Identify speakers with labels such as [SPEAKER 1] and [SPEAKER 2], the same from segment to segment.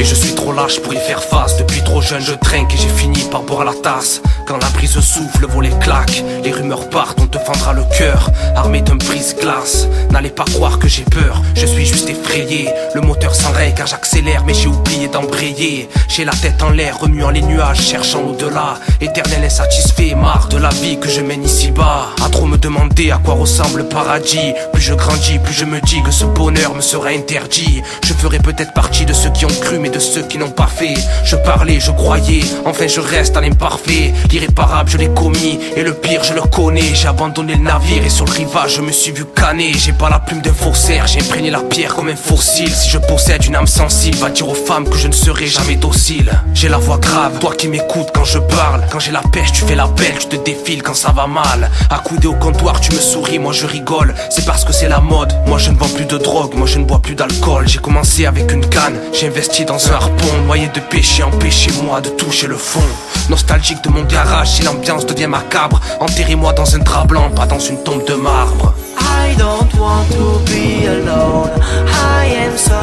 [SPEAKER 1] Et je suis trop lâche pour y faire face. Depuis trop jeune je trinque et j'ai fini par boire la tasse. Quand la brise souffle, le volet claque, les rumeurs partent, on te fendra le cœur. Armé d'un brise-glace, n'allez pas croire que j'ai peur. Je suis juste effrayé, le moteur s'enraye car j'accélère mais j'ai oublié d'embrayer. J'ai la tête en l'air, remuant les nuages, cherchant l'au-delà. Éternel insatisfait, marre de la vie que je mène ici-bas. À trop me demander à quoi ressemble le paradis. Plus je grandis, plus je me dis que ce bonheur me sera interdit. Je ferai peut-être partie de ceux qui ont cru mais de ceux qui n'ont pas fait. Je parlais, je croyais, enfin je reste à l'imparfait. L'irréparable je l'ai commis et le pire je le connais. J'ai abandonné le navire et sur le rivage je me suis vu canner. J'ai pas la plume d'un faussaire, j'ai imprégné la pierre comme un fossile. Si je possède une âme sensible, va dire aux femmes que je ne serai jamais docile. J'ai la voix grave, toi qui m'écoutes quand je parle. Quand j'ai la pêche tu fais la belle, tu te défiles quand ça va mal. Accoudé au comptoir tu me souris, moi je rigole. C'est parce que c'est la mode, moi je ne vends plus de drogue, moi je ne bois plus d'alcool. J'ai commencé avec une canne, j'ai investi dans un harpon. Noyé de péché, empêchez-moi de toucher le fond. Nostalgique de mon garage, si l'ambiance devient macabre, enterrez-moi dans un drap blanc, pas dans une tombe de marbre.
[SPEAKER 2] I don't want to be alone. I am so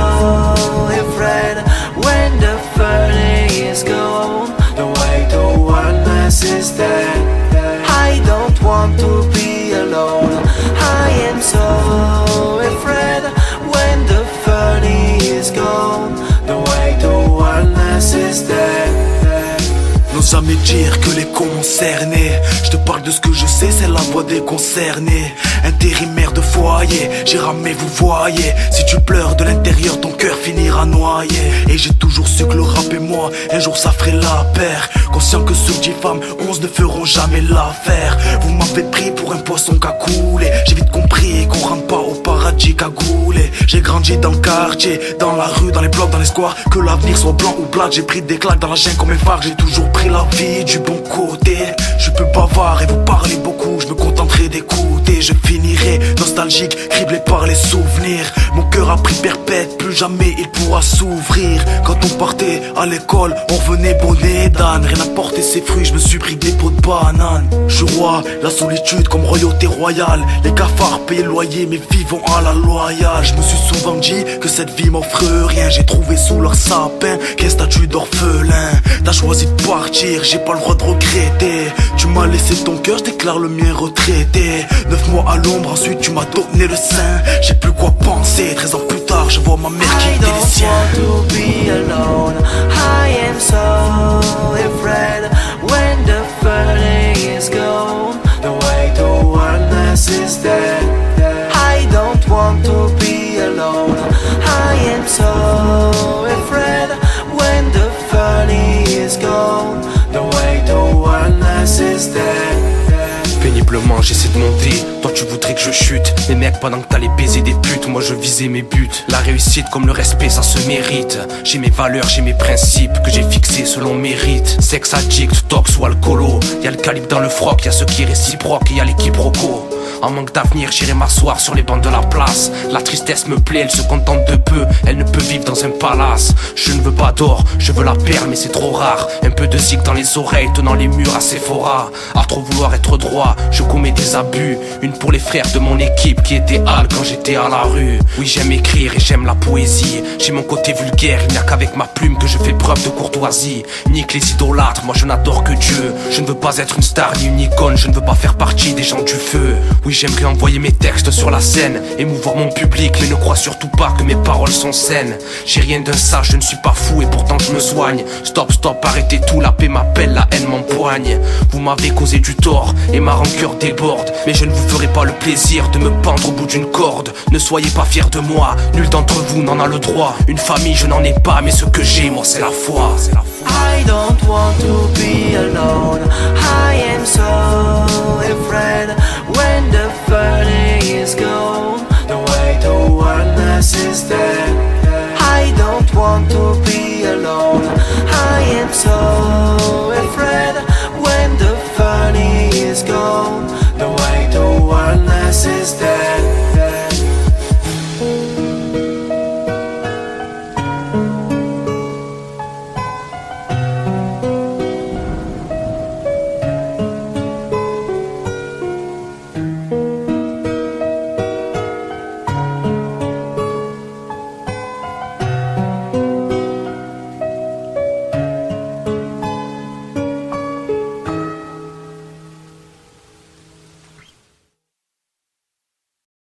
[SPEAKER 2] afraid when the feeling is gone. The way to oneness is dead. I don't want to be alone. I am so afraid when the feeling is gone. The way to oneness is dead.
[SPEAKER 3] N'ose jamais dire que les concernés. Je te parle de ce que je sais, c'est la voix des concernés. Intérimaire de foyer, j'ai ramé, vous voyez. Si tu pleures de l'intérieur, ton cœur finira noyé. Et j'ai toujours su que le rap et moi, un jour ça ferait la paire. Conscient que sur 10 femmes, 11 ne feront jamais l'affaire. Vous m'avez pris pour un poisson qu'a coulé. J'ai vite compris qu'on rentre pas au paradis cagoulé. J'ai grandi dans le quartier, dans la rue, dans les blocs, dans les squares. Que l'avenir soit blanc ou black, j'ai pris des claques dans la gêne comme un phare. J'ai toujours pris la vie du bon côté. Je peux bavard et vous parler beaucoup, je me contenterai d'écouter. Je finirai nostalgique, criblé par les souvenirs. Mon cœur a pris perpète, plus jamais il pourra s'ouvrir. Quand on partait à l'école, on revenait bonnet d'âne. Rien à porter ses fruits, je me suis pris des pots de banane. Je roi, la solitude comme royauté royale. Les cafards payent le loyer, mais vivons à la loyale. Je me suis souvent dit que cette vie m'offre rien. J'ai trouvé sous leur sapin qu'un statut d'orphelin. T'as choisi de partir, j'ai pas le droit de regretter. Tu m'as laissé ton cœur, je déclare le mien retraité. 9 mois à l'ombre, ensuite tu m'as donné le sein. J'ai plus quoi penser, 13 ans plus tard, je vois ma mère quitter les siens.
[SPEAKER 2] I don't want to be alone. I am so afraid when the feeling is gone. The way to oneness is dead. I don't want to be alone. I am so afraid when the feeling is gone. The way to oneness is dead.
[SPEAKER 1] Péniblement j'essaie de monter, toi tu voudrais que je chute. Les mecs pendant que t'allais baiser des putes, moi je visais mes buts. La réussite comme le respect ça se mérite. J'ai mes valeurs, j'ai mes principes que j'ai fixés selon mérite. Sexe addict, tox ou alcoolo. Y'a le calibre dans le froc, y'a ce qui est réciproque et y'a l'équipe roco. En manque d'avenir, j'irai m'asseoir sur les bancs de la place. La tristesse me plaît, elle se contente de peu. Elle ne peut vivre dans un palace. Je ne veux pas d'or, je veux la perle mais c'est trop rare. Un peu de zig dans les oreilles, tenant les murs à Sephora. À trop vouloir être droit, je commets des abus. Une pour les frères de mon équipe qui étaient hal quand j'étais à la rue. Oui j'aime écrire et j'aime la poésie. J'ai mon côté vulgaire, il n'y a qu'avec ma plume que je fais preuve de courtoisie. Nique les idolâtres, moi je n'adore que Dieu. Je ne veux pas être une star ni une icône, je ne veux pas faire partie des gens du feu. Oui j'aimerais envoyer mes textes sur la scène, émouvoir mon public, mais ne crois surtout pas que mes paroles sont saines. J'ai rien d'un sage, je ne suis pas fou et pourtant je me soigne. Stop, stop, arrêtez tout, la paix m'appelle, la haine m'empoigne. Vous m'avez causé du tort et ma rancœur déborde. Mais je ne vous ferai pas le plaisir de me pendre au bout d'une corde. Ne soyez pas fiers de moi, nul d'entre vous n'en a le droit. Une famille je n'en ai pas, mais ce que j'ai moi c'est la foi.
[SPEAKER 2] I don't want to be alone. I am so afraid when the feeling is gone. The way to oneness is dead. I don't want to be